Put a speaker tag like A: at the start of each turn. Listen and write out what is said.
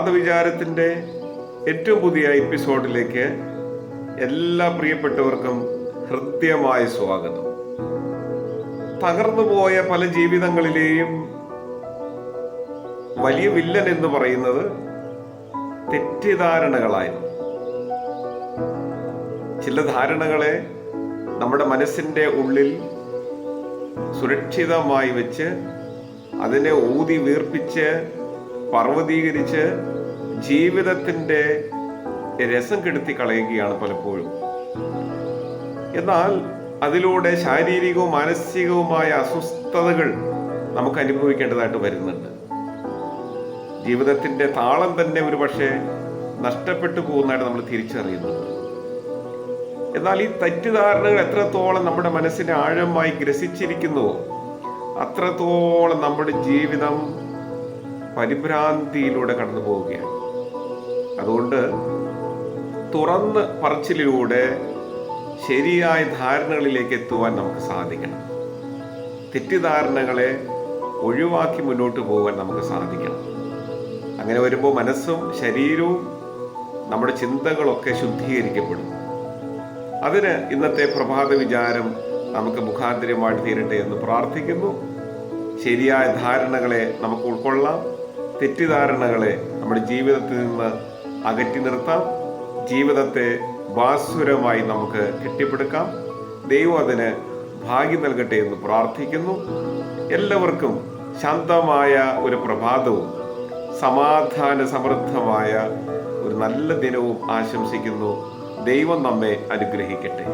A: പ്രഭാത വിചാരത്തിൻ്റെ ഏറ്റവും പുതിയ എപ്പിസോഡിലേക്ക് എല്ലാ പ്രിയപ്പെട്ടവർക്കും ഹൃദ്യമായ സ്വാഗതം. തകർന്നുപോയ പല ജീവിതങ്ങളിലെയും വലിയ വില്ലൻ എന്ന് പറയുന്നത് തെറ്റിദ്ധാരണകളായിരുന്നു. ചില ധാരണകളെ നമ്മുടെ മനസ്സിൻ്റെ ഉള്ളിൽ സുരക്ഷിതമായി വെച്ച് അതിനെ ഊതി വീർപ്പിച്ച് പർവ്വതീകരിച്ച് ജീവിതത്തിൻ്റെ രസം കെടുത്തി കളയുകയാണ് പലപ്പോഴും. എന്നാൽ അതിലൂടെ ശാരീരികവും മാനസികവുമായ അസ്വസ്ഥതകൾ നമുക്ക് അനുഭവിക്കേണ്ടതായിട്ട് വരുന്നുണ്ട്. ജീവിതത്തിൻ്റെ താളം തന്നെ ഒരു പക്ഷേ നഷ്ടപ്പെട്ടു പോകുന്നതായിട്ട് നമ്മൾ തിരിച്ചറിയുന്നുണ്ട്. എന്നാൽ ഈ തെറ്റിദ്ധാരണകൾ എത്രത്തോളം നമ്മുടെ മനസ്സിനെ ആഴമായി ഗ്രസിച്ചിരിക്കുന്നുവോ അത്രത്തോളം നമ്മുടെ ജീവിതം പരിഭ്രാന്തിയിലൂടെ കടന്നു പോവുകയാണ്. അതുകൊണ്ട് തുറന്ന് പറച്ചിലൂടെ ശരിയായ ധാരണകളിലേക്ക് എത്തുവാൻ നമുക്ക് സാധിക്കണം. തെറ്റിദ്ധാരണകളെ ഒഴിവാക്കി മുന്നോട്ട് പോകാൻ നമുക്ക് സാധിക്കണം. അങ്ങനെ വരുമ്പോൾ മനസ്സും ശരീരവും നമ്മുടെ ചിന്തകളൊക്കെ ശുദ്ധീകരിക്കപ്പെടും. അതിന് ഇന്നത്തെ പ്രഭാത വിചാരം നമുക്ക് മുഖാന്തരമായിട്ട് തീരട്ടെ എന്ന് പ്രാർത്ഥിക്കുന്നു. ശരിയായ ധാരണകളെ നമുക്ക് ഉൾക്കൊള്ളാം. തെറ്റിദ്ധാരണകളെ നമ്മുടെ ജീവിതത്തിൽ നിന്ന് അകറ്റി നിർത്താം. ജീവിതത്തെ ഭാസുരമായി നമുക്ക് കെട്ടിപ്പടുക്കാം. ദൈവം അതിന് ഭാഗ്യം നൽകട്ടെ എന്ന് പ്രാർത്ഥിക്കുന്നു. എല്ലാവർക്കും ശാന്തമായ ഒരു പ്രഭാതവും സമാധാന സമൃദ്ധമായ ഒരു നല്ല ദിനവും ആശംസിക്കുന്നു. ദൈവം നമ്മെ അനുഗ്രഹിക്കട്ടെ.